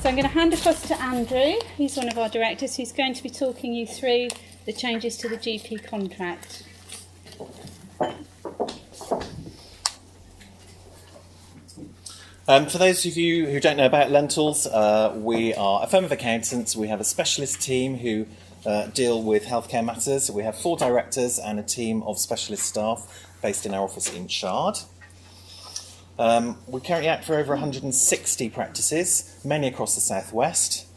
So I'm going to hand across to Andrew. He's one of our directors who's going to be talking you through the changes to the GP contract. For those of you who don't know about Lentells, we are a firm of accountants. We have a specialist team who deal with healthcare matters. We have 4 directors and a team of specialist staff based in our office in Chard. We currently act for over 160 practices, many across the southwest.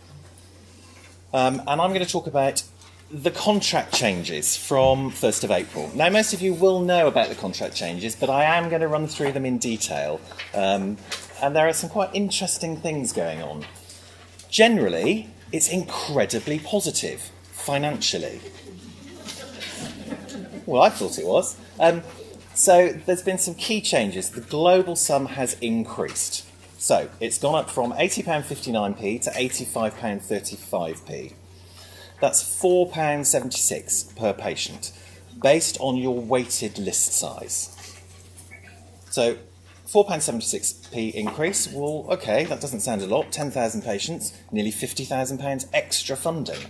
And I'm going to talk about the contract changes from 1st of April. Now, most of you will know about the contract changes, but I am going to run through them in detail. And there are some quite interesting things going on. Generally, it's incredibly positive, financially. Well, I thought it was. So there's been some key changes. The global sum has increased. So it's gone up from £80.59p to £85.35p. That's £4.76 per patient, based on your weighted list size. So £4.76p increase, well, okay, that doesn't sound a lot. 10,000 patients, nearly £50,000 extra funding.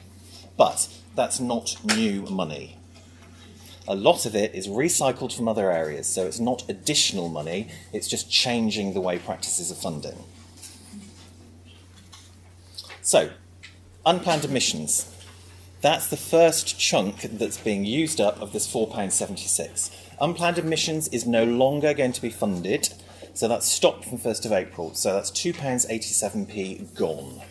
But that's not new money. A lot of it is recycled from other areas, so it's not additional money, it's just changing the way practices are funding. So, unplanned admissions. That's the first chunk that's being used up of this £4.76. Unplanned admissions is no longer going to be funded, so that's stopped from 1st of April, so that's £2.87p gone.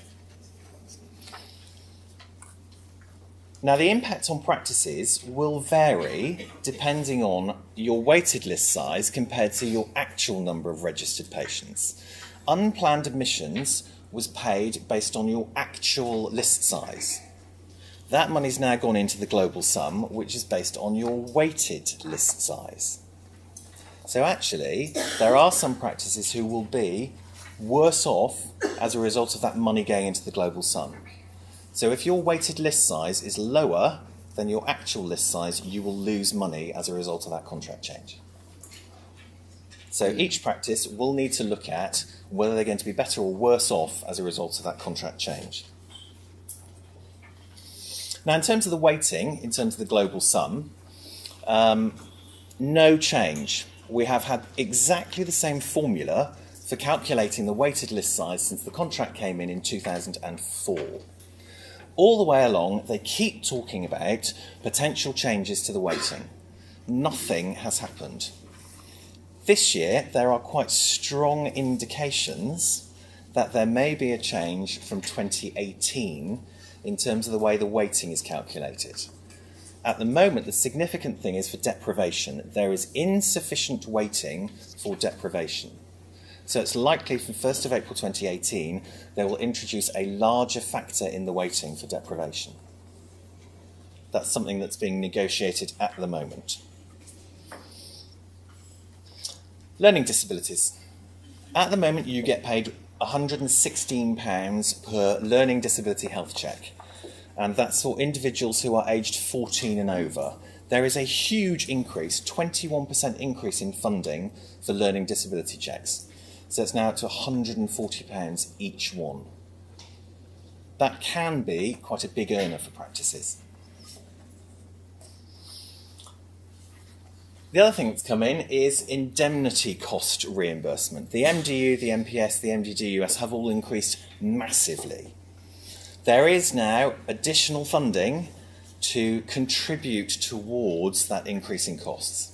Now, the impact on practices will vary depending on your weighted list size compared to your actual number of registered patients. Unplanned admissions was paid based on your actual list size. That money's now gone into the global sum, which is based on your weighted list size. So actually, there are some practices who will be worse off as a result of that money going into the global sum. So if your weighted list size is lower than your actual list size, you will lose money as a result of that contract change. So each practice will need to look at whether they're going to be better or worse off as a result of that contract change. Now, in terms of the weighting, in terms of the global sum, no change. We have had exactly the same formula for calculating the weighted list size since the contract came in 2004. All the way along, they keep talking about potential changes to the weighting. Nothing has happened. This year, there are quite strong indications that there may be a change from 2018 in terms of the way the weighting is calculated. At the moment, the significant thing is for deprivation. There is insufficient weighting for deprivation. So it's likely from 1st of April 2018, they will introduce a larger factor in the weighting for deprivation. That's something that's being negotiated at the moment. Learning disabilities. At the moment, you get paid £116 per learning disability health check. And that's for individuals who are aged 14 and over. There is a huge increase, 21% increase in funding for learning disability checks. So it's now up to £140 each one. That can be quite a big earner for practices. The other thing that's come in is indemnity cost reimbursement. The MDU, the MPS, the MDDUS have all increased massively. There is now additional funding to contribute towards that increase in costs.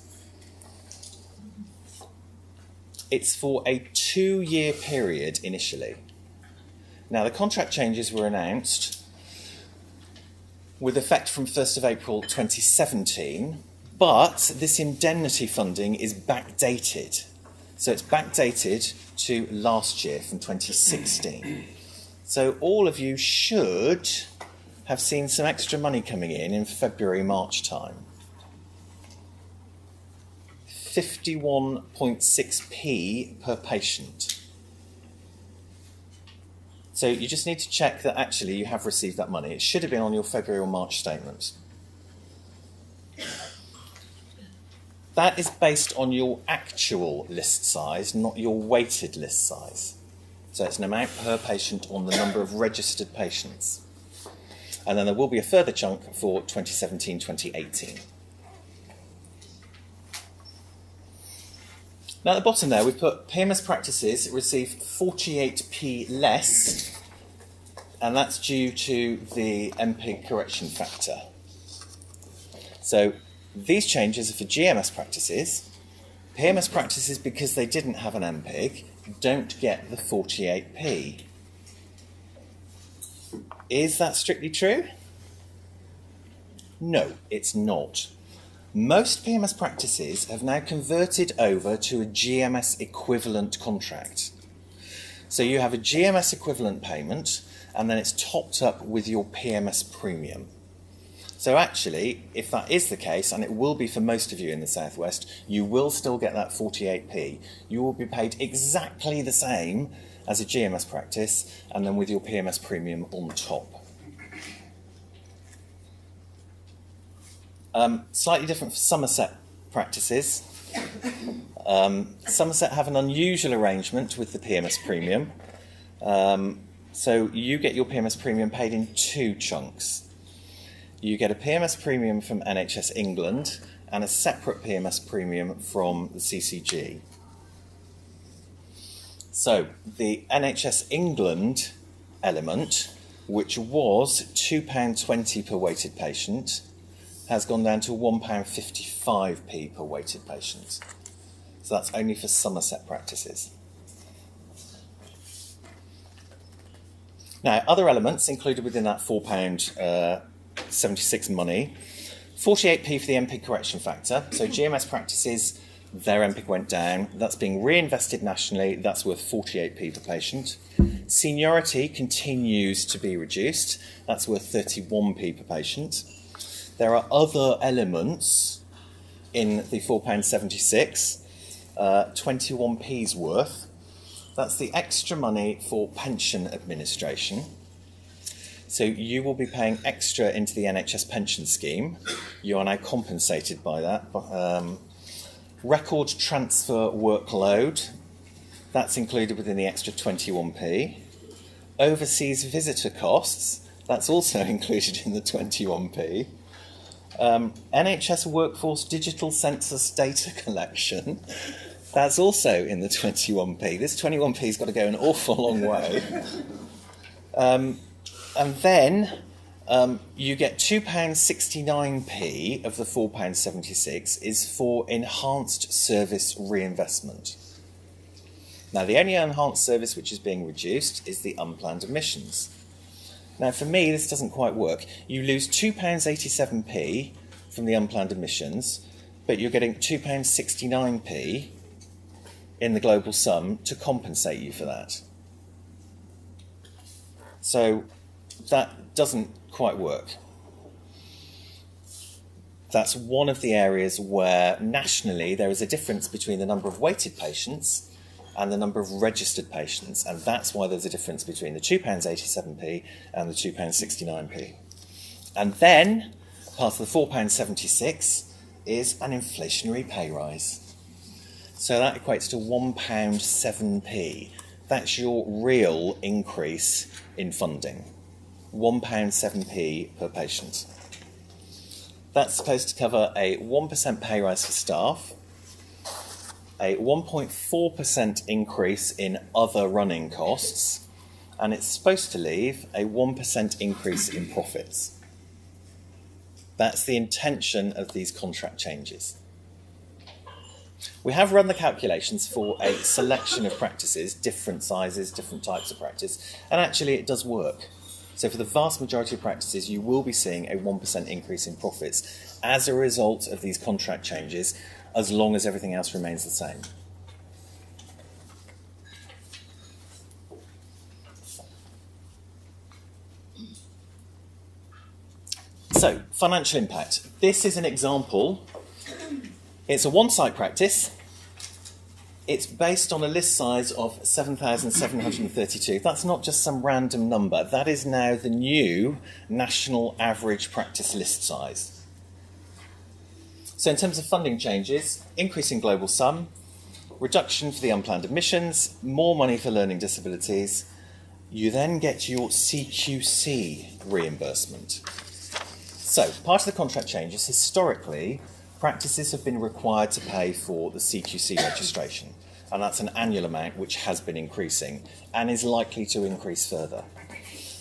It's for a 2-year period initially. Now, the contract changes were announced with effect from 1st of April 2017, but this indemnity funding is backdated. So it's backdated to last year from 2016. So all of you should have seen some extra money coming in February, March time. 51.6p per patient. So you just need to check that actually you have received that money. It should have been on your February or March statement. That is based on your actual list size, not your weighted list size. So it's an amount per patient on the number of registered patients. And then there will be a further chunk for 2017-2018. Now at the bottom there, we've put PMS practices receive 48p less, and that's due to the MPIG correction factor. So these changes are for GMS practices. PMS practices, because they didn't have an MPIG, don't get the 48p. Is that strictly true? No, it's not. Most PMS practices have now converted over to a GMS equivalent contract. So you have a GMS equivalent payment, and then it's topped up with your PMS premium. So actually, if that is the case, and it will be for most of you in the Southwest, you will still get that 48p. You will be paid exactly the same as a GMS practice, and then with your PMS premium on top. Slightly different for Somerset practices. Somerset have an unusual arrangement with the PMS premium. So you get your PMS premium paid in two chunks. You get a PMS premium from NHS England and a separate PMS premium from the CCG. So the NHS England element, which was £2.20 per weighted patient, has gone down to £1.55p per weighted patient. So that's only for Somerset practices. Now, other elements included within that £4.76 money, 48p for the MPIG correction factor. So GMS practices, their MPIG went down. That's being reinvested nationally. That's worth 48p per patient. Seniority continues to be reduced. That's worth 31p per patient. There are other elements in the £4.76, 21p's worth. That's the extra money for pension administration. So you will be paying extra into the NHS pension scheme. You are now compensated by that. Record transfer workload, that's included within the extra 21p. Overseas visitor costs, that's also included in the 21p. NHS workforce digital census data collection, that's also in the 21p. This 21p's got to go an awful long way. And then you get £2.69p of the £4.76 is for enhanced service reinvestment. Now, the only enhanced service which is being reduced is the unplanned admissions. Now, for me, this doesn't quite work. You lose £2.87p from the unplanned admissions, but you're getting £2.69p in the global sum to compensate you for that. So that doesn't quite work. That's one of the areas where nationally there is a difference between the number of weighted patients and the number of registered patients, and that's why there's a difference between the £2.87p and the £2.69p. And then, part of the £4.76 is an inflationary pay rise. So that equates to £1.07p. That's your real increase in funding. £1.07p per patient. That's supposed to cover a 1% pay rise for staff, a 1.4% increase in other running costs, and it's supposed to leave a 1% increase in profits. That's the intention of these contract changes. We have run the calculations for a selection of practices, different sizes, different types of practice, and actually it does work. So for the vast majority of practices, you will be seeing a 1% increase in profits as a result of these contract changes, as long as everything else remains the same. So, financial impact. This is an example. It's a one-site practice. It's based on a list size of 7,732. That's not just some random number. That is now the new national average practice list size. So in terms of funding changes, increase in global sum, reduction for the unplanned admissions, more money for learning disabilities. You then get your CQC reimbursement. So, part of the contract changes, historically, practices have been required to pay for the CQC registration, and that's an annual amount which has been increasing and is likely to increase further.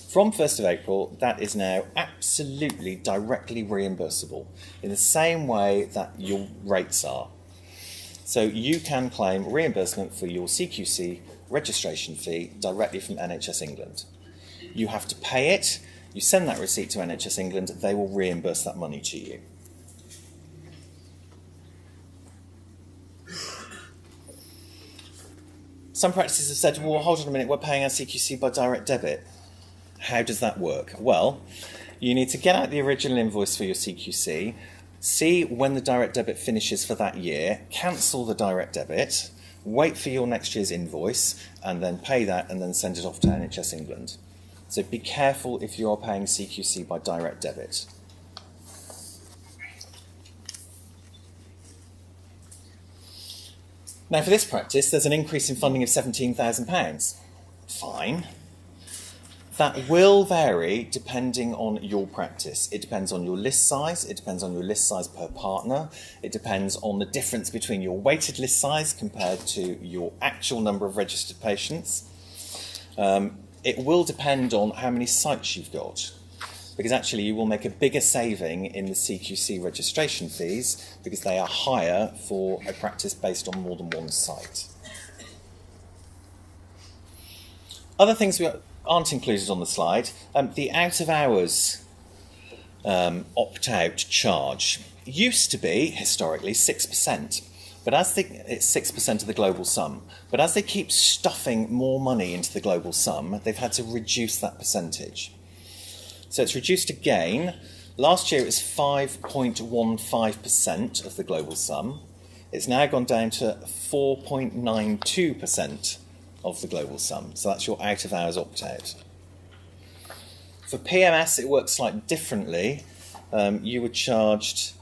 From 1st of April, that is now absolutely directly reimbursable in the same way that your rates are. So you can claim reimbursement for your CQC registration fee directly from NHS England. You have to pay it, you send that receipt to NHS England, they will reimburse that money to you. Some practices have said, well, hold on a minute, we're paying our CQC by direct debit. How does that work? Well, you need to get out the original invoice for your CQC, see when the direct debit finishes for that year, cancel the direct debit, wait for your next year's invoice, and then pay that and then send it off to NHS England. So be careful if you are paying CQC by direct debit. Now for this practice, there's an increase in funding of £17,000. Fine. That will vary depending on your practice. It depends on your list size, it depends on your list size per partner, it depends on the difference between your weighted list size compared to your actual number of registered patients. It will depend on how many sites you've got, because actually you will make a bigger saving in the CQC registration fees because they are higher for a practice based on more than one site. Other things we aren't included on the slide, the out-of-hours opt-out charge used to be, historically, 6%. But it's 6% of the global sum. But as they keep stuffing more money into the global sum, they've had to reduce that percentage. So it's reduced again. Last year it was 5.15% of the global sum. It's now gone down to 4.92% of the global sum. So that's your out-of-hours opt-out. For PMS, it works slightly differently. You were charged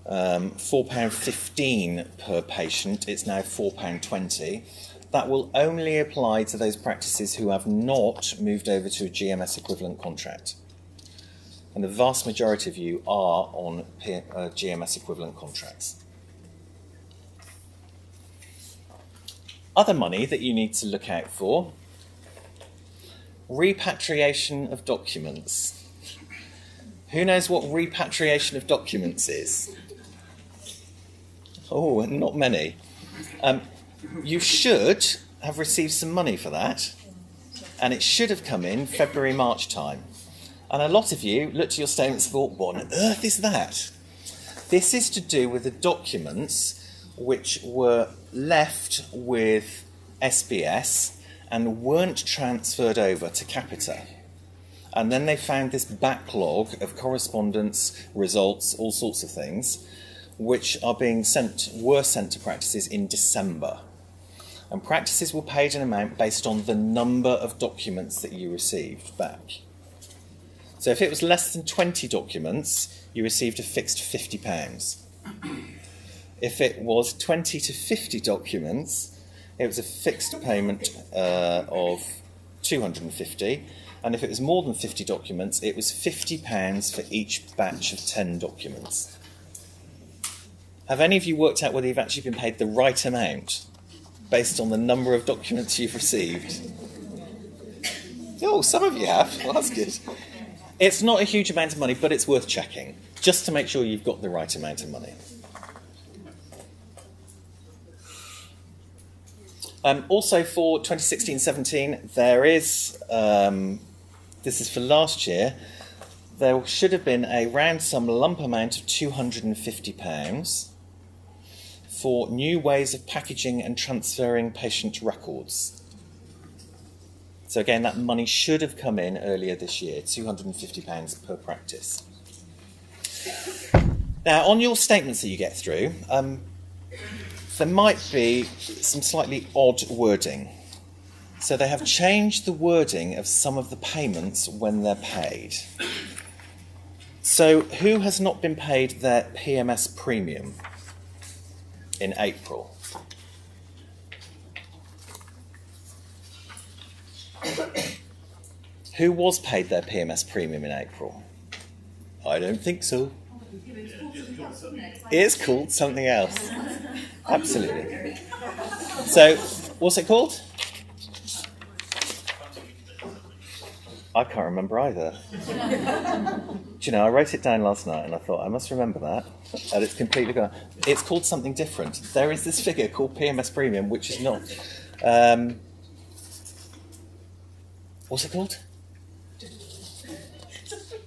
£4.15 per patient. It's now £4.20. That will only apply to those practices who have not moved over to a GMS equivalent contract. And the vast majority of you are on GMS equivalent contracts. Other money that you need to look out for: repatriation of documents. Who knows what repatriation of documents is? Oh, not many. You should have received some money for that, and it should have come in February, March time. And a lot of you looked at your statements and thought, what on earth is that? This is to do with the documents which were left with SBS and weren't transferred over to Capita. And then they found this backlog of correspondence, results, all sorts of things, which were sent to practices in December. And practices were paid an amount based on the number of documents that you received back. So if it was less than 20 documents, you received a fixed £50. If it was 20 to 50 documents, it was a fixed payment of £250. And if it was more than 50 documents, it was £50 for each batch of 10 documents. Have any of you worked out whether you've actually been paid the right amount based on the number of documents you've received? Oh, some of you have. Well, that's good. It's not a huge amount of money, but it's worth checking, just to make sure you've got the right amount of money. Also for 2016-17, there is, this is for last year, there should have been a round sum lump amount of £250 for new ways of packaging and transferring patient records. So again, that money should have come in earlier this year, £250 per practice. Now, on your statements that you get through, there might be some slightly odd wording. So they have changed the wording of some of the payments when they're paid. So who has not been paid their PMS premium in April? Who was paid their PMS premium in April? I don't think so. It is called something else. Absolutely. So, what's it called? I can't remember either. Do you know, I wrote it down last night and I thought, I must remember that. And it's completely gone. It's called something different. There is this figure called PMS premium, which is not... what's it called?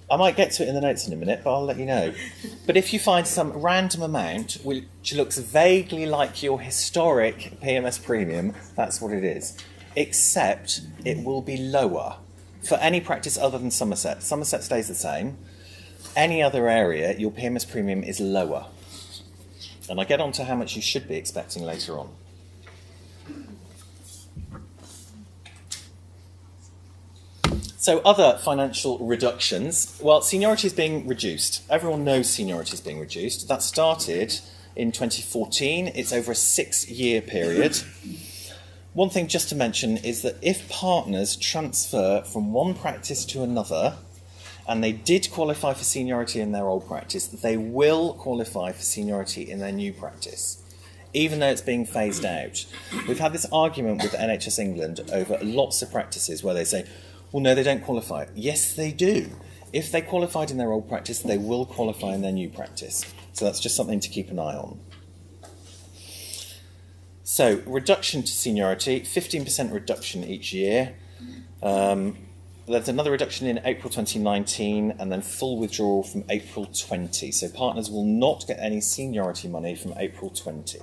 I might get to it in the notes in a minute, but I'll let you know. But if you find some random amount which looks vaguely like your historic PMS premium, that's what it is. Except it will be lower for any practice other than Somerset. Somerset stays the same. Any other area, your PMS premium is lower. And I get on to how much you should be expecting later on. So other financial reductions. Well, seniority is being reduced. Everyone knows seniority is being reduced. That started in 2014. It's over a 6-year period. One thing just to mention is that if partners transfer from one practice to another, and they did qualify for seniority in their old practice, they will qualify for seniority in their new practice, even though it's being phased out. We've had this argument with NHS England over lots of practices where they say, well, no, they don't qualify. Yes, they do. If they qualified in their old practice, they will qualify in their new practice. So that's just something to keep an eye on. So, reduction to seniority, 15% reduction each year. There's another reduction in April 2019 and then full withdrawal from April 20. So partners will not get any seniority money from April 20.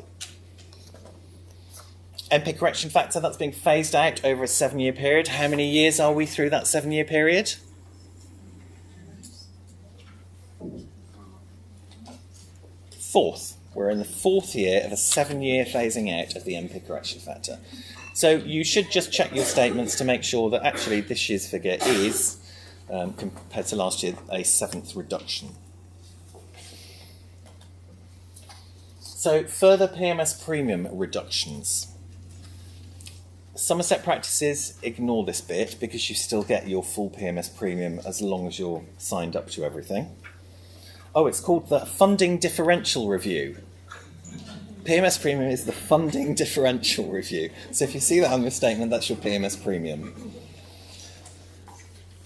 MP correction factor, that's being phased out over a 7-year period. How many years are we through that 7-year period? Fourth. We're in the 4th year of a 7-year phasing out of the MP correction factor. So you should just check your statements to make sure that actually this year's figure is, compared to last year, a 7th reduction. So further PMS premium reductions. Somerset practices, ignore this bit because you still get your full PMS premium as long as you're signed up to everything. Oh, it's called the funding differential review. PMS premium is the funding differential review. So if you see that on your statement, that's your PMS premium.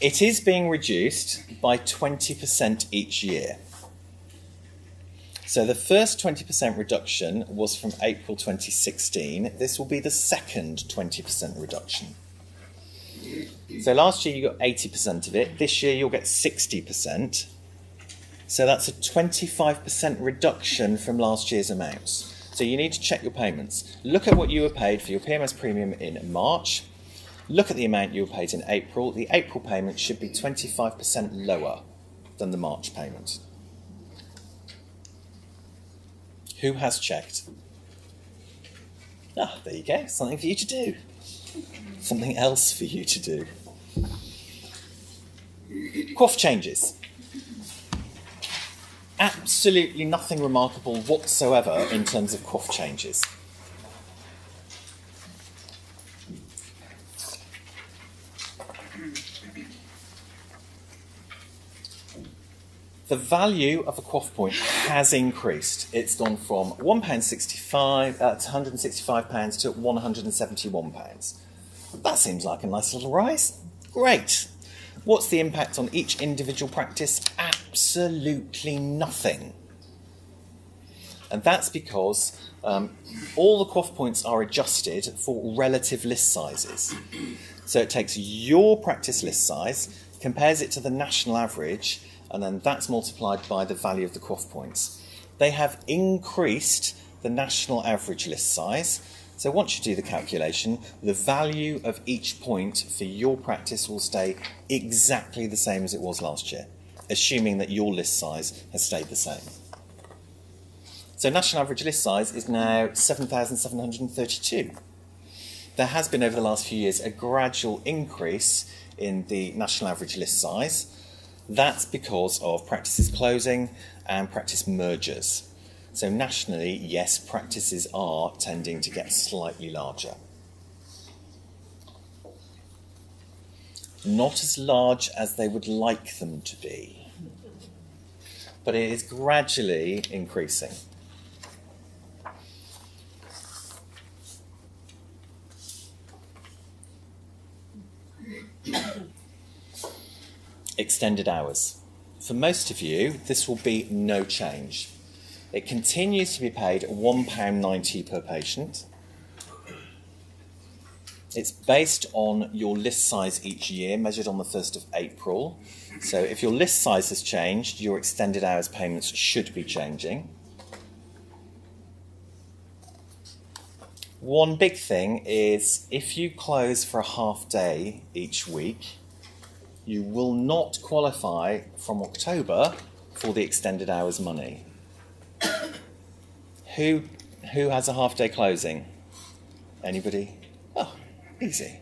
It is being reduced by 20% each year. So the first 20% reduction was from April 2016. This will be the second 20% reduction. So last year you got 80% of it. This year you'll get 60%. So that's a 25% reduction from last year's amounts. So you need to check your payments. Look at what you were paid for your PMS premium in March. Look at the amount you were paid in April. The April payment should be 25% lower than the March payment. Who has checked? Ah, there you go. Something for you to do. Something else for you to do. QOF changes. Absolutely nothing remarkable whatsoever in terms of QOF changes. The value of a QOF point has increased. It's gone from £1.65 to £165 to £171. That seems like a nice little rise. Great. What's the impact on each individual practice? Absolutely nothing. And that's because all the QOF points are adjusted for relative list sizes. So it takes your practice list size, compares it to the national average, and then that's multiplied by the value of the QOF points. They have increased the national average list size. So once you do the calculation, the value of each point for your practice will stay exactly the same as it was last year, assuming that your list size has stayed the same. So national average list size is now 7,732. There has been over the last few years a gradual increase in the national average list size. That's because of practices closing and practice mergers. So nationally, yes, practices are tending to get slightly larger. not as large as they would like them to be, but it is gradually increasing. Extended hours. For most of you, this will be no change. It continues to be paid £1.90 per patient. It's based on your list size each year, measured on the 1st of April. So if your list size has changed, your extended hours payments should be changing. One big thing is if you close for a half day each week, you will not qualify from October for the extended hours money. Who has a half day closing? Anybody? Oh, easy.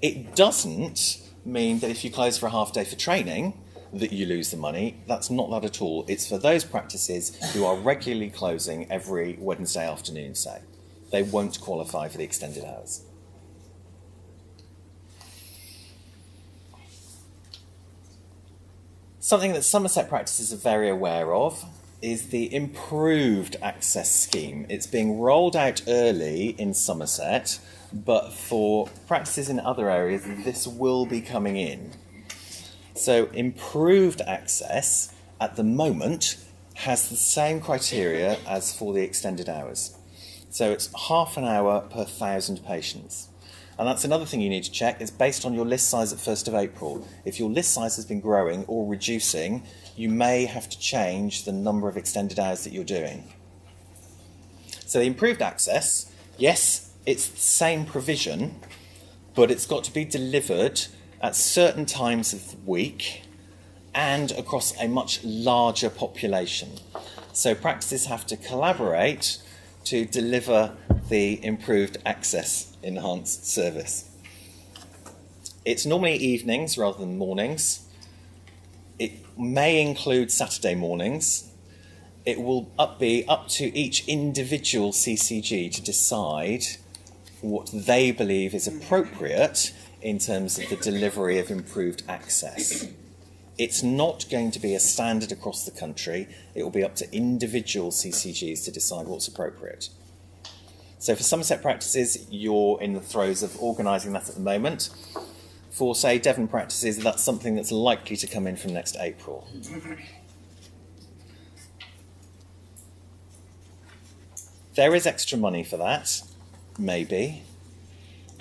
It doesn't mean that if you close for a half day for training that you lose the money. That's not that at all. It's for those practices who are regularly closing every Wednesday afternoon, say. They won't qualify for the extended hours. Something that Somerset practices are very aware of is the improved access scheme. It's being rolled out early in Somerset, but for practices in other areas, this will be coming in. So improved access, at the moment, has the same criteria as for the extended hours. So it's half an hour per 1,000 patients. And that's another thing you need to check. It's based on your list size at 1st of April. If your list size has been growing or reducing, you may have to change the number of extended hours that you're doing. So the improved access, yes, it's the same provision, but it's got to be delivered at certain times of the week and across a much larger population. So practices have to collaborate to deliver the improved access enhanced service. It's normally evenings rather than mornings. It may include Saturday mornings. It will be up to each individual CCG to decide what they believe is appropriate in terms of the delivery of improved access. It's not going to be a standard across the country. It will be up to individual CCGs to decide what's appropriate. So for Somerset practices, you're in the throes of organising that at the moment. For, say, Devon practices, that's something that's likely to come in from next April. There is extra money for that, maybe.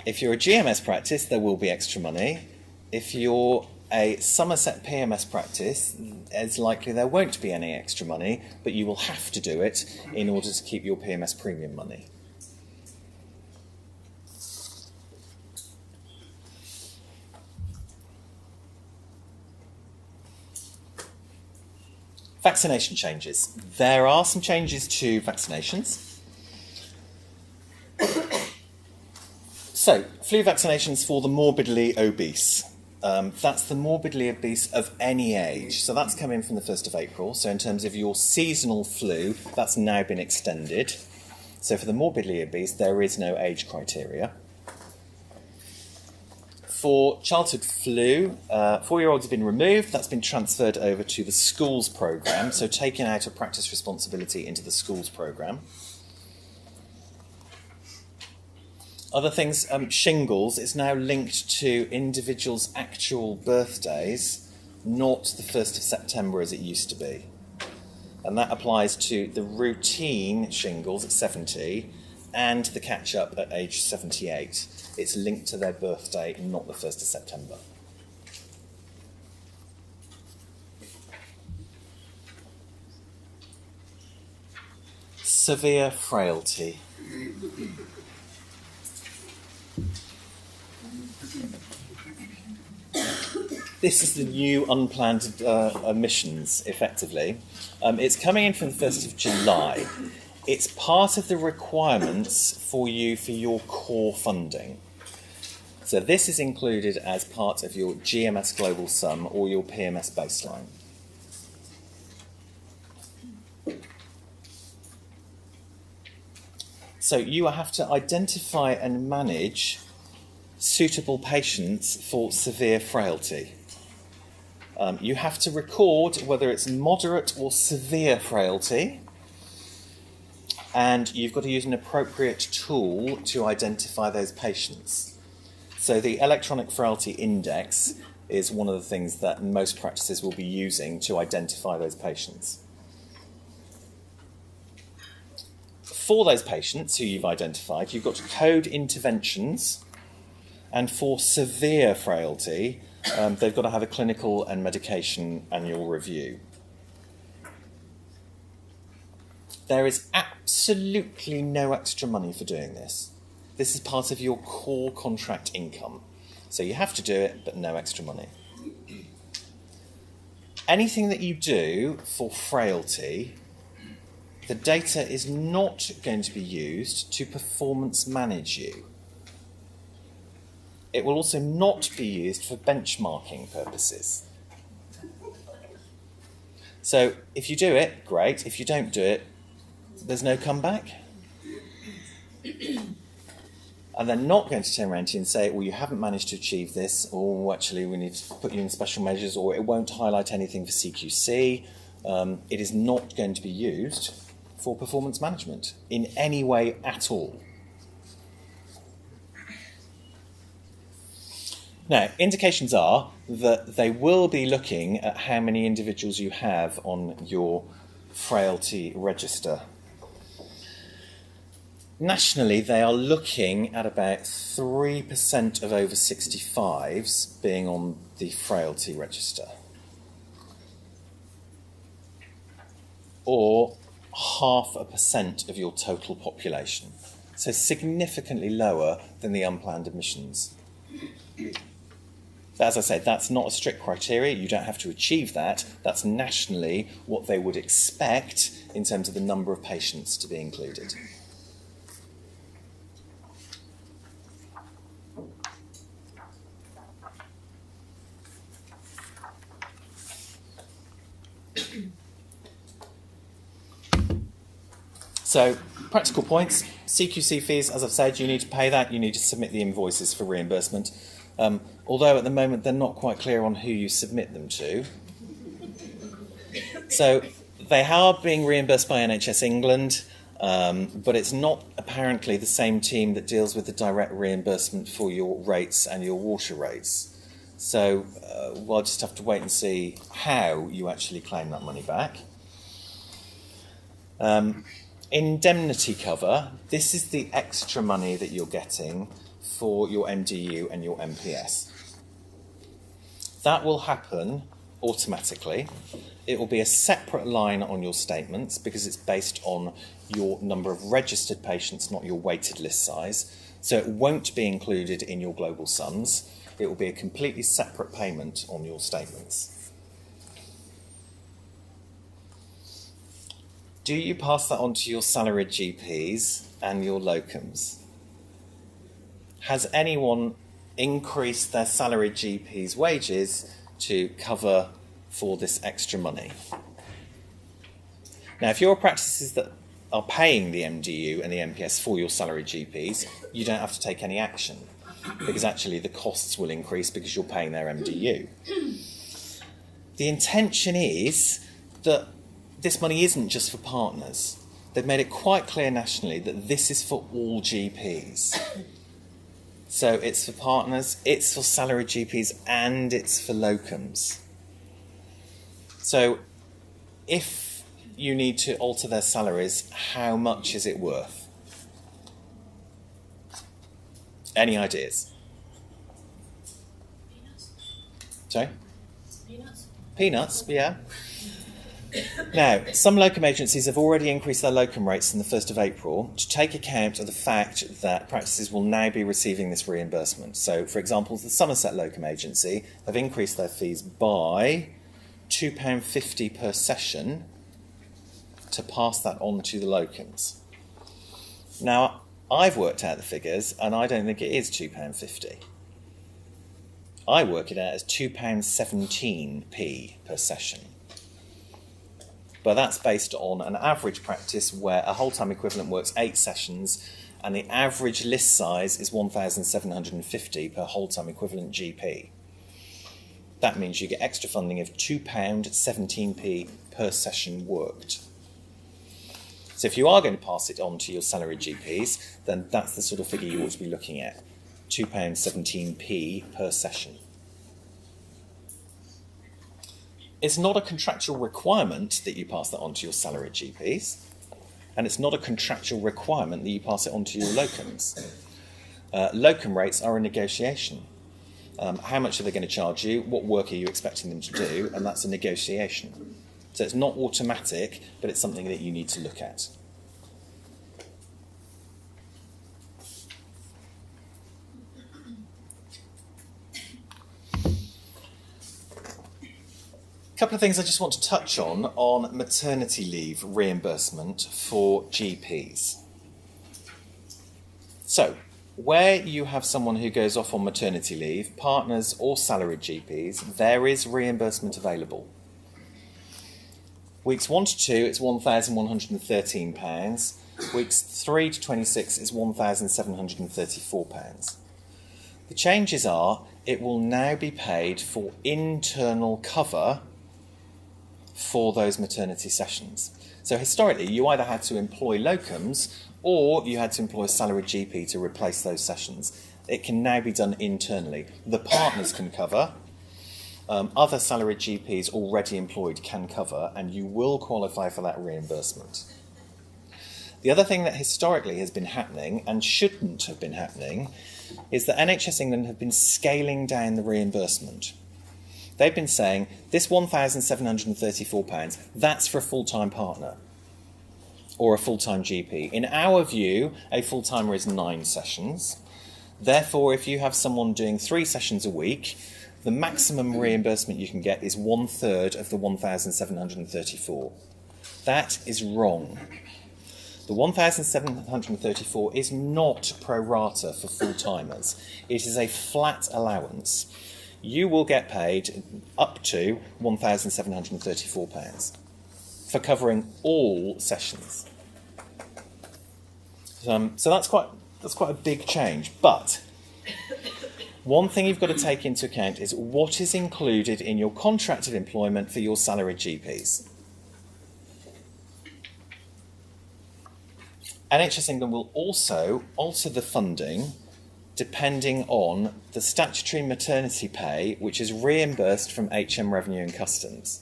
If you're a GMS practice, there will be extra money. If you're a Somerset PMS practice, it's likely there won't be any extra money, but you will have to do it in order to keep your PMS premium money. Vaccination changes. There are some changes to vaccinations. So, flu vaccinations for the morbidly obese. That's the morbidly obese of any age. So that's come in from the 1st of April. So in terms of your seasonal flu, that's now been extended. So for the morbidly obese, there is no age criteria. For childhood flu, 4-year-olds have been removed. That's been transferred over to the schools programme. So taking out a practice responsibility into the schools programme. Other things, shingles, it's now linked to individuals' actual birthdays, not the 1st of September as it used to be. And that applies to the routine shingles at 70 and the catch-up at age 78. It's linked to their birthday, not the 1st of September. Severe frailty. This is the new unplanned admissions, effectively. It's coming in from the 1st of July. It's part of the requirements for your core funding. So this is included as part of your GMS Global Sum or your PMS baseline. So you have to identify and manage suitable patients for severe frailty. You have to record whether it's moderate or severe frailty, and you've got to use an appropriate tool to identify those patients. So the electronic frailty index is one of the things that most practices will be using to identify those patients. For those patients who you've identified, you've got to code interventions, and for severe frailty, they've got to have a clinical and medication annual review. There is absolutely no extra money for doing this. This is part of your core contract income. So you have to do it, but no extra money. Anything that you do for frailty, the data is not going to be used to performance manage you. It will also not be used for benchmarking purposes. So if you do it, great. If you don't do it, there's no comeback. And they're not going to turn around to you and say, well, you haven't managed to achieve this, or actually we need to put you in special measures, or it won't highlight anything for CQC. It is not going to be used for performance management in any way at all. Now, indications are that they will be looking at how many individuals you have on your frailty register. Nationally, they are looking at about 3% of over 65s being on the frailty register, or 0.5% of your total population. So significantly lower than the unplanned admissions. As I say, that's not a strict criteria. You don't have to achieve that. That's nationally what they would expect in terms of the number of patients to be included. So, practical points. CQC fees, as I've said, you need to pay that. You need to submit the invoices for reimbursement. Although at the moment they're not quite clear on who you submit them to. So they are being reimbursed by NHS England, but it's not apparently the same team that deals with the direct reimbursement for your rates and your water rates. So we'll just have to wait and see how you actually claim that money back. Indemnity cover, this is the extra money that you're getting for your MDU and your MPS. That will happen automatically. It will be a separate line on your statements because it's based on your number of registered patients, not your waited list size. So it won't be included in your global sums. It will be a completely separate payment on your statements. Do you pass that on to your salaried GPs and your locums? Has anyone increased their salaried GPs' wages to cover for this extra money? Now, if your practices that are paying the MDU and the MPS for your salaried GPs, you don't have to take any action because actually the costs will increase because you're paying their MDU. The intention is that this money isn't just for partners. They've made it quite clear nationally that this is for all GPs. So it's for partners, it's for salaried GPs, and it's for locums. So if you need to alter their salaries, how much is it worth? Any ideas? Sorry? Peanuts. Peanuts, yeah. Now, some locum agencies have already increased their locum rates on the 1st of April to take account of the fact that practices will now be receiving this reimbursement. So, for example, the Somerset Locum Agency have increased their fees by £2.50 per session to pass that on to the locums. Now, I've worked out the figures and I don't think it is £2.50. I work it out as £2.17p per session. But that's based on an average practice where a whole-time equivalent works 8 sessions and the average list size is 1,750 per whole-time equivalent GP. That means you get extra funding of £2.17p per session worked. So if you are going to pass it on to your salaried GPs, then that's the sort of figure you ought to be looking at, £2.17p per session. It's not a contractual requirement that you pass that on to your salaried GPs, and it's not a contractual requirement that you pass it on to your locums. Locum rates are a negotiation. How much are they going to charge you? What work are you expecting them to do? And that's a negotiation. So it's not automatic, but it's something that you need to look at. A couple of things I just want to touch on maternity leave reimbursement for GPs. So, where you have someone who goes off on maternity leave, partners or salaried GPs, there is reimbursement available. Weeks 1 to 2, it's £1,113. Weeks 3 to 26 is £1,734. The changes are, it will now be paid for internal cover for those maternity sessions. So historically, you either had to employ locums or you had to employ a salaried GP to replace those sessions. It can now be done internally. The partners can cover, other salaried GPs already employed can cover, and you will qualify for that reimbursement. The other thing that historically has been happening, and shouldn't have been happening, is that NHS England have been scaling down the reimbursement. They've been saying, this £1,734, that's for a full-time partner or a full-time GP. In our view, a full-timer is 9 sessions. Therefore, if you have someone doing 3 sessions a week, the maximum reimbursement you can get is 1/3 of the 1,734. That is wrong. The 1,734 is not pro rata for full-timers. It is a flat allowance. You will get paid up to £1,734 for covering all sessions. So that's quite a big change. But one thing you've got to take into account is what is included in your contract of employment for your salaried GPs. NHS England will also alter the funding depending on the statutory maternity pay, which is reimbursed from HM Revenue and Customs.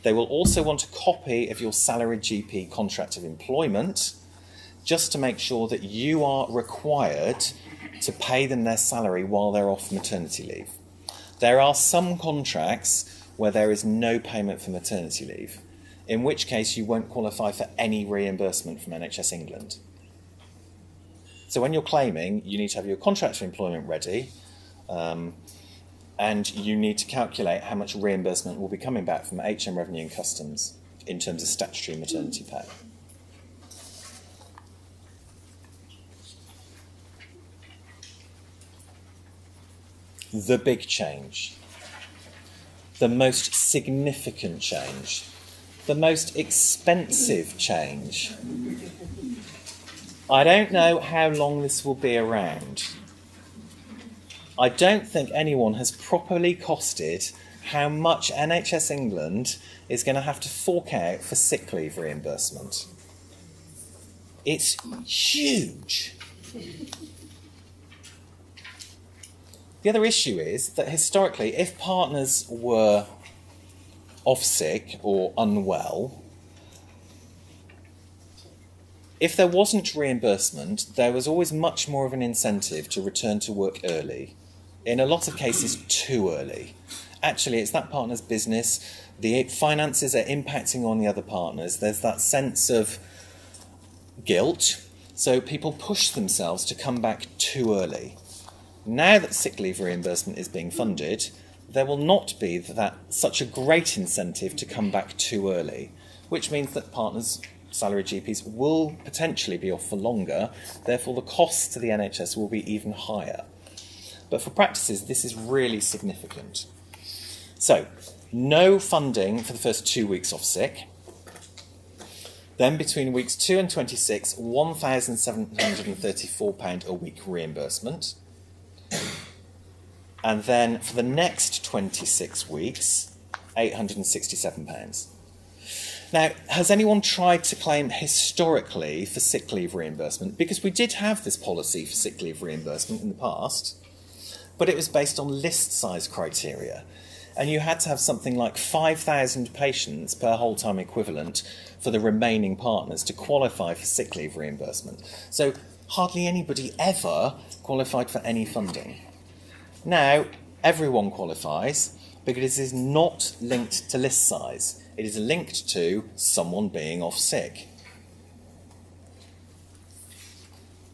They will also want a copy of your salaried GP contract of employment, just to make sure that you are required to pay them their salary while they're off maternity leave. There are some contracts where there is no payment for maternity leave, in which case you won't qualify for any reimbursement from NHS England. So when you're claiming, you need to have your contract for employment ready, and you need to calculate how much reimbursement will be coming back from HM Revenue and Customs in terms of statutory maternity pay. The big change, the most significant change, the most expensive change. I don't know how long this will be around. I don't think anyone has properly costed how much NHS England is going to have to fork out for sick leave reimbursement. It's huge. The other issue is that historically, if partners were off sick or unwell, if there wasn't reimbursement, there was always much more of an incentive to return to work early. In a lot of cases, too early. Actually, it's that partner's business. The finances are impacting on the other partners. There's that sense of guilt. So people push themselves to come back too early. Now that sick leave reimbursement is being funded, there will not be such a great incentive to come back too early, which means that partners, salaried GPs, will potentially be off for longer. Therefore, the costs to the NHS will be even higher. But for practices, this is really significant. So, no funding for the first 2 weeks off sick. Then between weeks 2 and 26, £1,734 a week reimbursement. And then for the next 26 weeks, £867. Now, has anyone tried to claim historically for sick leave reimbursement? Because we did have this policy for sick leave reimbursement in the past, but it was based on list size criteria. And you had to have something like 5,000 patients per whole-time equivalent for the remaining partners to qualify for sick leave reimbursement. So hardly anybody ever qualified for any funding. Now, everyone qualifies, but it is not linked to list size. It is linked to someone being off sick.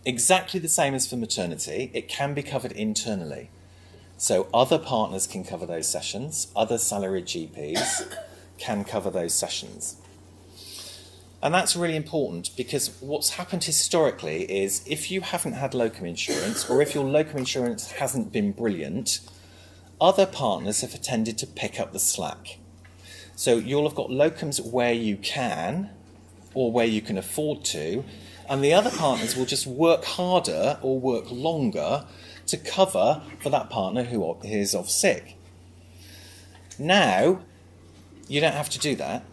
Exactly the same as for maternity, it can be covered internally. So other partners can cover those sessions, other salaried GPs can cover those sessions. And that's really important because what's happened historically is if you haven't had locum insurance or if your locum insurance hasn't been brilliant, other partners have tended to pick up the slack. So you'll have got locums where you can or where you can afford to, and the other partners will just work harder or work longer to cover for that partner who is off sick. Now, you don't have to do that.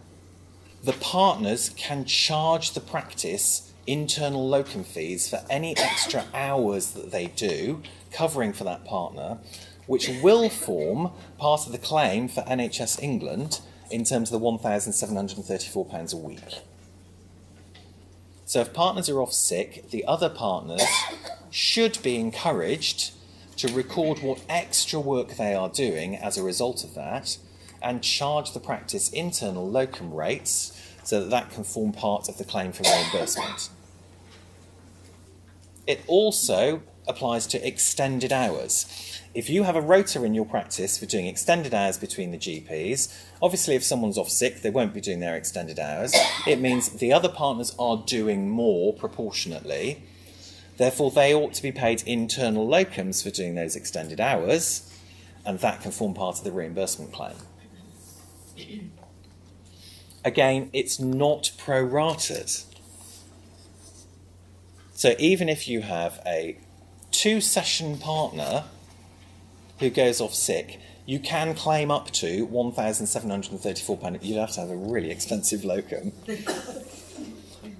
The partners can charge the practice internal locum fees for any extra hours that they do, covering for that partner, which will form part of the claim for NHS England in terms of the £1,734 a week. So if partners are off sick, the other partners should be encouraged to record what extra work they are doing as a result of that and charge the practice internal locum rates so that that can form part of the claim for reimbursement. It also applies to extended hours. If you have a rota in your practice for doing extended hours between the GPs, obviously if someone's off sick, they won't be doing their extended hours. It means the other partners are doing more proportionately. Therefore, they ought to be paid internal locums for doing those extended hours, and that can form part of the reimbursement claim. Again, it's not prorated. So even if you have a 2-session partner who goes off sick, you can claim up to £1,734. You'd have to have a really expensive locum.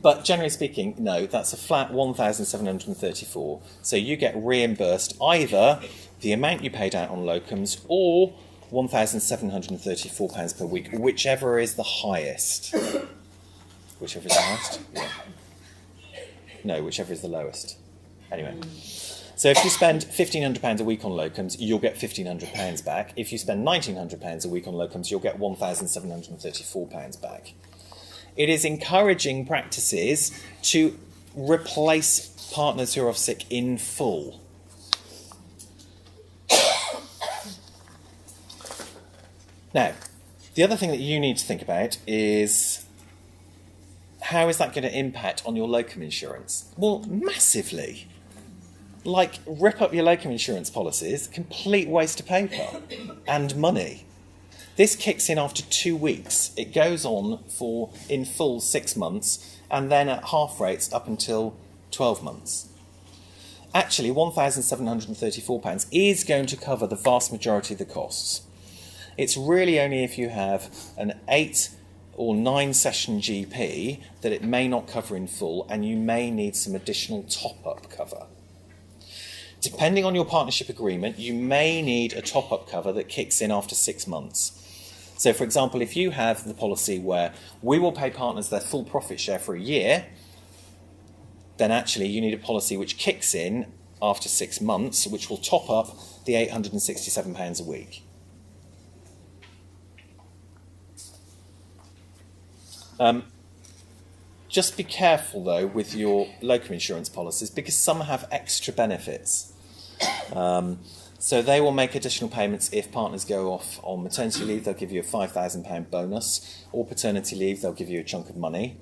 But generally speaking, no, that's a flat £1,734. So you get reimbursed either the amount you paid out on locums or £1,734 per week, whichever is the highest. Whichever is the highest? Yeah. No, whichever is the lowest. Anyway. So if you spend £1,500 a week on locums, you'll get £1,500 back. If you spend £1,900 a week on locums, you'll get £1,734 back. It is encouraging practices to replace partners who are off sick in full. Now, the other thing that you need to think about is how is that going to impact on your locum insurance? Well, massively. Like, rip up your locum insurance policies, complete waste of paper and money. This kicks in after 2 weeks. It goes on for, in full, 6 months, and then at half rates up until 12 months. Actually, £1,734 is going to cover the vast majority of the costs. It's really only if you have an 8 or 9 session GP that it may not cover in full, and you may need some additional top-up cover. Depending on your partnership agreement, you may need a top-up cover that kicks in after 6 months. So, for example, if you have the policy where we will pay partners their full profit share for a year, then actually you need a policy which kicks in after 6 months, which will top up the £867 a week. Just be careful, though, with your locum insurance policies because some have extra benefits. So they will make additional payments if partners go off on maternity leave. They'll give you a £5,000 bonus, or paternity leave, they'll give you a chunk of money.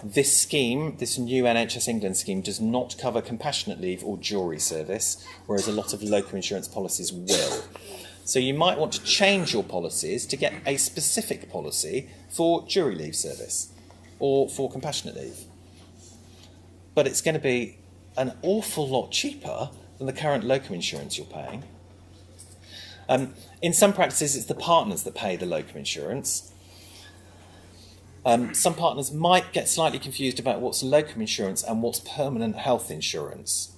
This scheme, this new NHS England scheme, does not cover compassionate leave or jury service, whereas a lot of locum insurance policies will. So you might want to change your policies to get a specific policy for jury leave service. or for compassionate leave. But it's going to be an awful lot cheaper than the current locum insurance you're paying. In some practices, it's the partners that pay the locum insurance. Some partners might get slightly confused about what's locum insurance and what's permanent health insurance.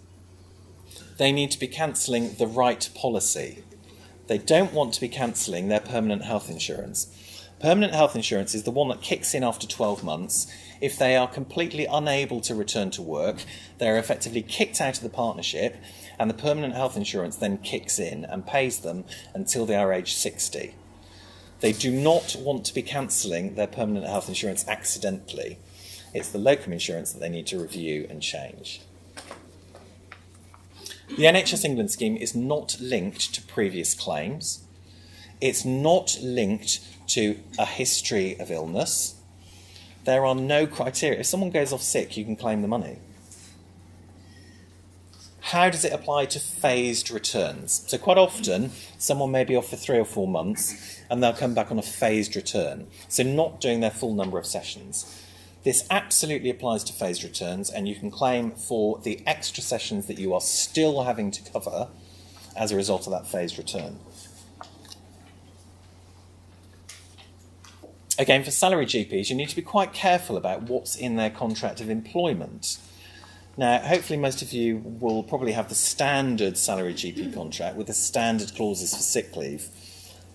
They need to be cancelling the right policy. They don't want to be cancelling their permanent health insurance. Permanent health insurance is the one that kicks in after 12 months. If they are completely unable to return to work, they're effectively kicked out of the partnership, and the permanent health insurance then kicks in and pays them until they are age 60. They do not want to be cancelling their permanent health insurance accidentally. It's the locum insurance that they need to review and change. The NHS England scheme is not linked to previous claims. It's not linked to a history of illness. There are no criteria. If someone goes off sick, you can claim the money. How does it apply to phased returns? So quite often, someone may be off for 3 or 4 months, and they'll come back on a phased return. So not doing their full number of sessions. This absolutely applies to phased returns, and you can claim for the extra sessions that you are still having to cover as a result of that phased return. Again, for salary GPs, you need to be quite careful about what's in their contract of employment. Now, hopefully most of you will probably have the standard salary GP contract with the standard clauses for sick leave.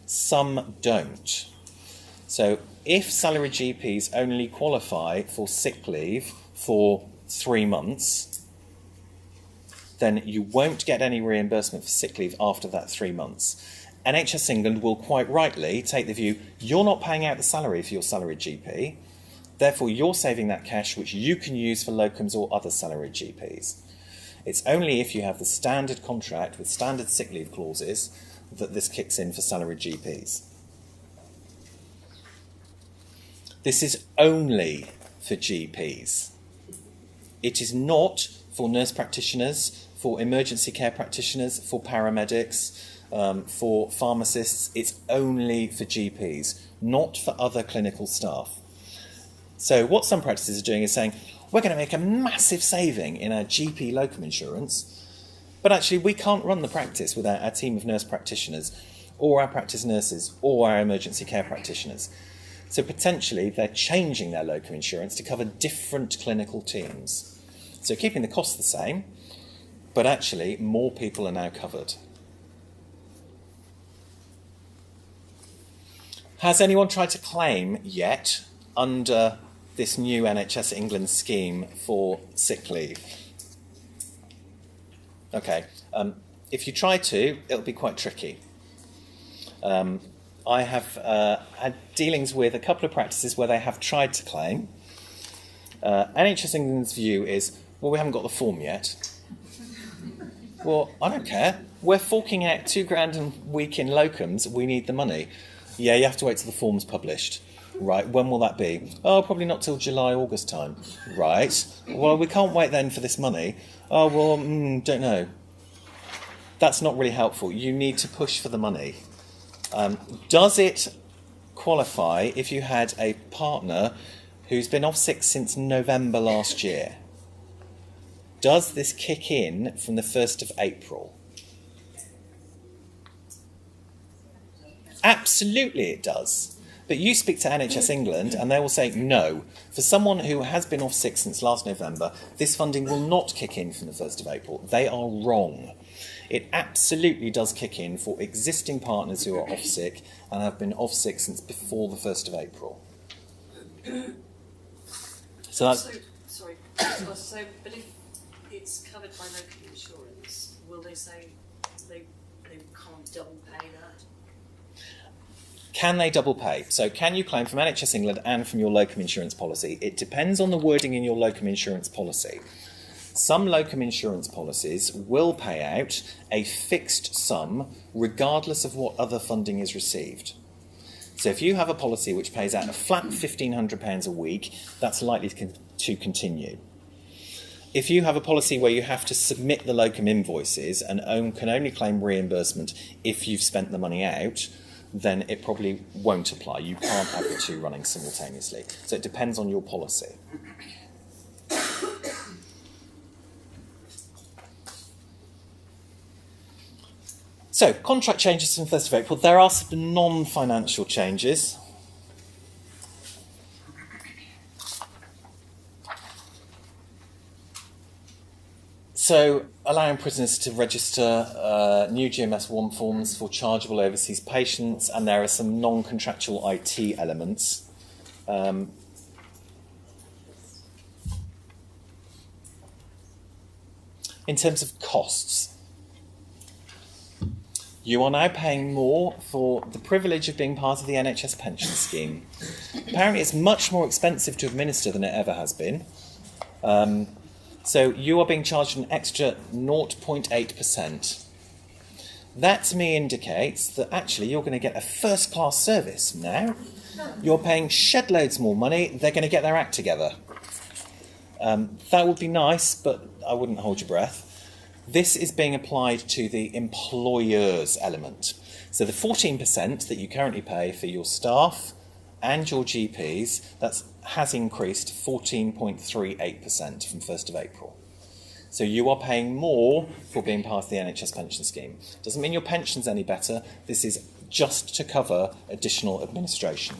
Some don't. So if salary GPs only qualify for sick leave for 3 months, then you won't get any reimbursement for sick leave after that 3 months. NHS England will quite rightly take the view, you're not paying out the salary for your salary GP, therefore you're saving that cash which you can use for locums or other salary GPs. It's only if you have the standard contract with standard sick leave clauses that this kicks in for salary GPs. This is only for GPs. It is not for nurse practitioners, for emergency care practitioners, for paramedics, for pharmacists. It's only for GPs, not for other clinical staff. So what some practices are doing is saying, we're going to make a massive saving in our GP locum insurance, but actually we can't run the practice without our team of nurse practitioners or our practice nurses or our emergency care practitioners. So potentially they're changing their locum insurance to cover different clinical teams. So keeping the costs the same, but actually more people are now covered. Has anyone tried to claim yet under this new NHS England scheme for sick leave? Okay, if you try to, it'll be quite tricky. I have had dealings with a couple of practices where they have tried to claim. NHS England's view is, well, we haven't got the form yet. Well, I don't care. We're forking out £2,000 a week in locums. We need the money. Yeah, you have to wait till the form's published. Right, when will that be? Oh, probably not till July, August time. Right, well, we can't wait then for this money. Oh, well, don't know. That's not really helpful. You need to push for the money. Does it qualify if you had a partner who's been off sick since November last year? Does this kick in from the 1st of April? Absolutely it does. But you speak to NHS England and they will say, no, for someone who has been off sick since last November, this funding will not kick in from the 1st of April. They are wrong. It absolutely does kick in for existing partners who are off sick and have been off sick since before the 1st of April. So that's... Sorry, but if it's covered by local insurance, will they say they can't double pay that? Can they double pay? So can you claim from NHS England and from your locum insurance policy? It depends on the wording in your locum insurance policy. Some locum insurance policies will pay out a fixed sum regardless of what other funding is received. So if you have a policy which pays out a flat £1,500 a week, that's likely to continue. If you have a policy where you have to submit the locum invoices and can only claim reimbursement if you've spent the money out, then it probably won't apply. You can't have the two running simultaneously. So it depends on your policy. So, contract changes from 1st of April. There are some non-financial changes. So, allowing prisoners to register new GMS1 forms for chargeable overseas patients, and there are some non-contractual IT elements. In terms of costs, you are now paying more for the privilege of being part of the NHS pension scheme. Apparently it's much more expensive to administer than it ever has been. So you are being charged an extra 0.8%. That to me indicates that actually you're going to get a first-class service now. You're paying shed loads more money, they're going to get their act together. That would be nice, but I wouldn't hold your breath. This is being applied to the employer's element. So the 14% that you currently pay for your staff and your GPs, that has increased to 14.38% from 1st of April. So you are paying more for being part of the NHS pension scheme. Doesn't mean your pension's any better. This is just to cover additional administration.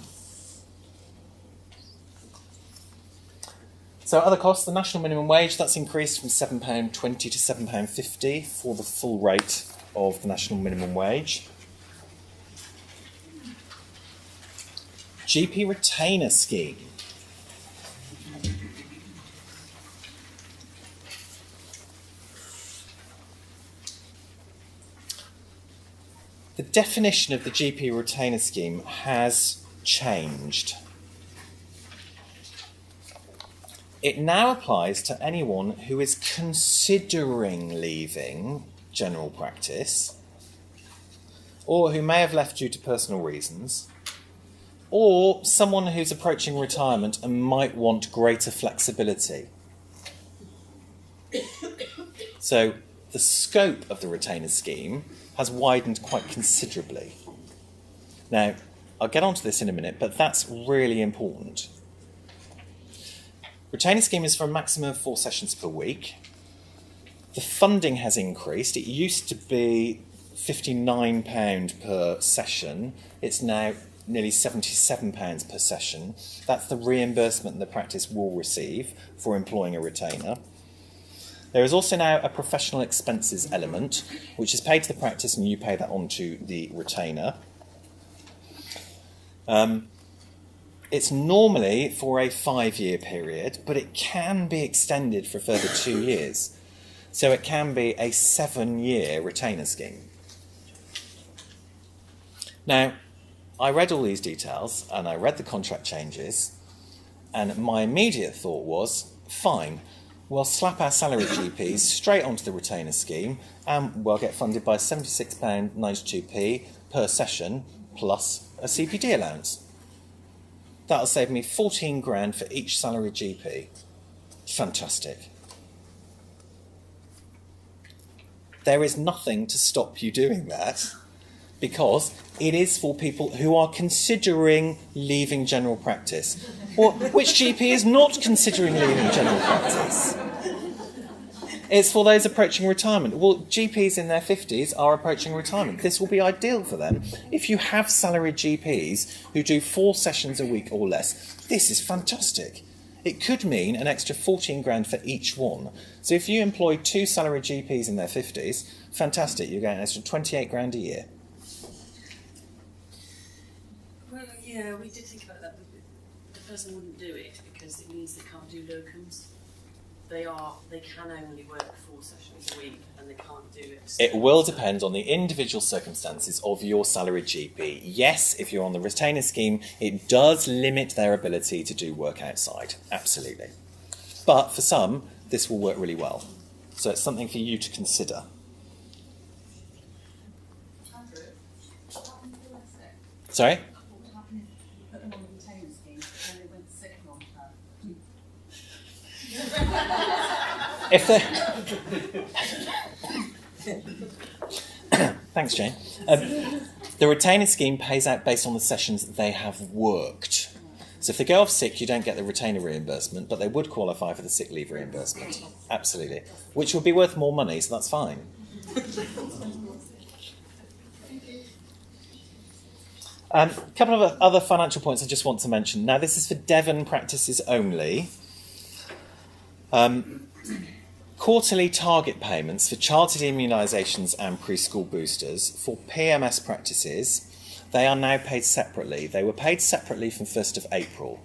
So other costs, the national minimum wage, that's increased from £7.20 to £7.50 for the full rate of the national minimum wage. GP retainer scheme. The definition of the GP retainer scheme has changed. It now applies to anyone who is considering leaving general practice, or who may have left due to personal reasons, or someone who's approaching retirement and might want greater flexibility. So the scope of the retainer scheme has widened quite considerably. Now, I'll get onto this in a minute, but that's really important. Retainer scheme is for a maximum of 4 sessions per week. The funding has increased. It used to be £59 per session. It's now nearly £77 per session. That's the reimbursement the practice will receive for employing a retainer. There is also now a professional expenses element, which is paid to the practice and you pay that on to the retainer. It's normally for a 5-year period, but it can be extended for a further 2 years. So it can be a 7-year retainer scheme. Now, I read all these details and I read the contract changes, and my immediate thought was, fine, we'll slap our salary GPs straight onto the retainer scheme and we'll get funded by £76.92p per session plus a CPD allowance. That'll save me 14 grand for each salary GP. Fantastic. There is nothing to stop you doing that, because it is for people who are considering leaving general practice. Well, which GP is not considering leaving general practice? It's for those approaching retirement. Well, GPs in their 50s are approaching retirement. This will be ideal for them. If you have salaried GPs who do 4 sessions a week or less, this is fantastic. It could mean an extra 14 grand for each one. So if you employ 2 salaried GPs in their 50s, fantastic, you're getting an extra 28 grand a year. Well, yeah, we did think about that, but the person wouldn't do it because it means they can't do locums. They can only work 4 sessions a week and they can't do it. It will depend on the individual circumstances of your salaried GP. Yes, if you're on the retainer scheme, it does limit their ability to do work outside. Absolutely. But for some, this will work really well. So it's something for you to consider. Andrew, what happened to the sick? Sorry? What happened if you put them on the retainer scheme and they went sick long term? If they Thanks, Jane. The retainer scheme pays out based on the sessions that they have worked. So if they go off sick, you don't get the retainer reimbursement, but they would qualify for the sick leave reimbursement. Absolutely. Which would be worth more money, so that's fine. A couple of other financial points I just want to mention. Now, this is for Devon practices only. Quarterly target payments for chartered immunisations and preschool boosters for PMS practices, they are now paid separately. They were paid separately from 1st of April.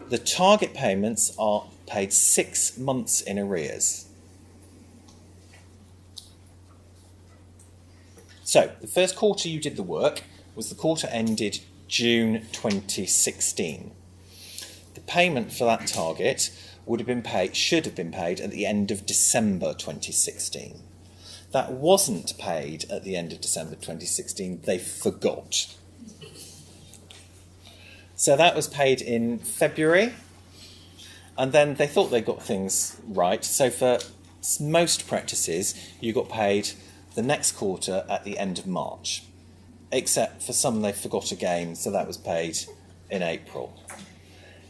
The target payments are paid 6 months in arrears. So, the first quarter you did the work was the quarter ended June 2016. The payment for that target would have been paid, should have been paid at the end of December 2016. That wasn't paid at the end of December 2016, they forgot. So that was paid in February, and then they thought they got things right. So for most practices, you got paid the next quarter at the end of March. Except for some they forgot again, so that was paid in April.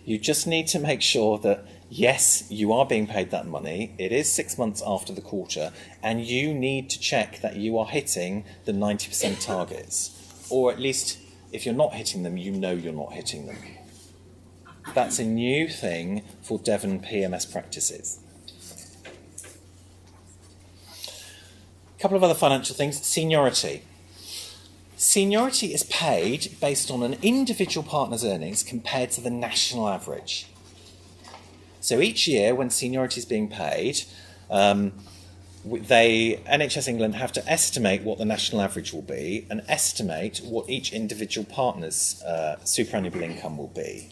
You just need to make sure that, yes, you are being paid that money, it is 6 months after the quarter, and you need to check that you are hitting the 90% targets. Or at least, if you're not hitting them, you know you're not hitting them. That's a new thing for Devon PMS practices. A couple of other financial things. Seniority. Seniority is paid based on an individual partner's earnings compared to the national average. So each year when seniority is being paid, NHS England have to estimate what the national average will be and estimate what each individual partner's superannuable income will be.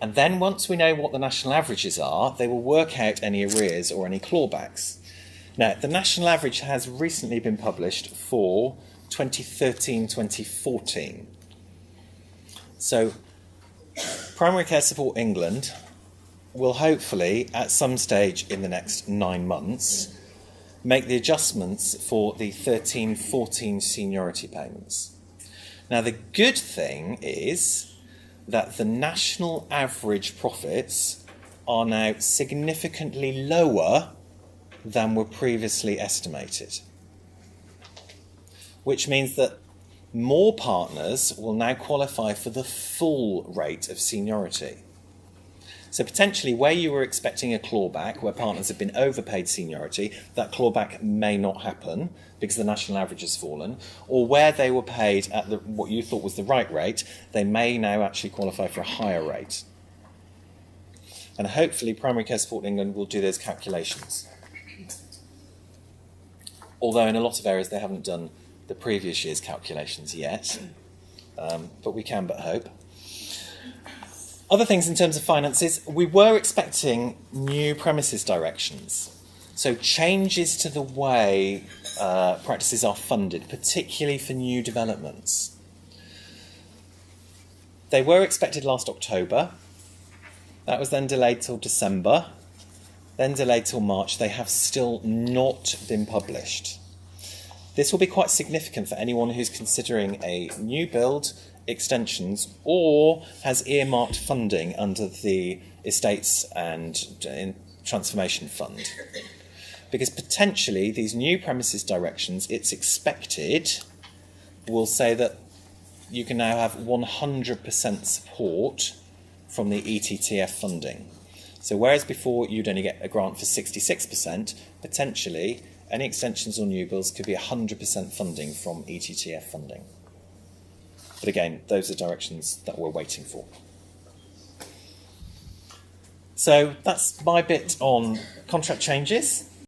And then once we know what the national averages are, they will work out any arrears or any clawbacks. Now, the national average has recently been published for 2013-2014. So, Primary Care Support England will hopefully, at some stage in the next 9 months, make the adjustments for the 13-14 seniority payments. Now, the good thing is that the national average profits are now significantly lower than were previously estimated, which means that more partners will now qualify for the full rate of seniority. So potentially where you were expecting a clawback, where partners have been overpaid seniority, that clawback may not happen because the national average has fallen, or where they were paid at what you thought was the right rate, they may now actually qualify for a higher rate. And hopefully Primary Care Support England will do those calculations. Although in a lot of areas they haven't done the previous year's calculations yet, but we can but hope. Other things in terms of finances, we were expecting new premises directions. So changes to the way practices are funded, particularly for new developments. They were expected last October. That was then delayed till December, then delayed till March. They have still not been published. This will be quite significant for anyone who's considering a new build, extensions, or has earmarked funding under the Estates and Transformation Fund. Because potentially these new premises directions, it's expected, will say that you can now have 100% support from the ETTF funding. So whereas before you'd only get a grant for 66%, potentially any extensions or new builds could be 100% funding from ETTF funding. But again, those are directions that we're waiting for. So that's my bit on contract changes.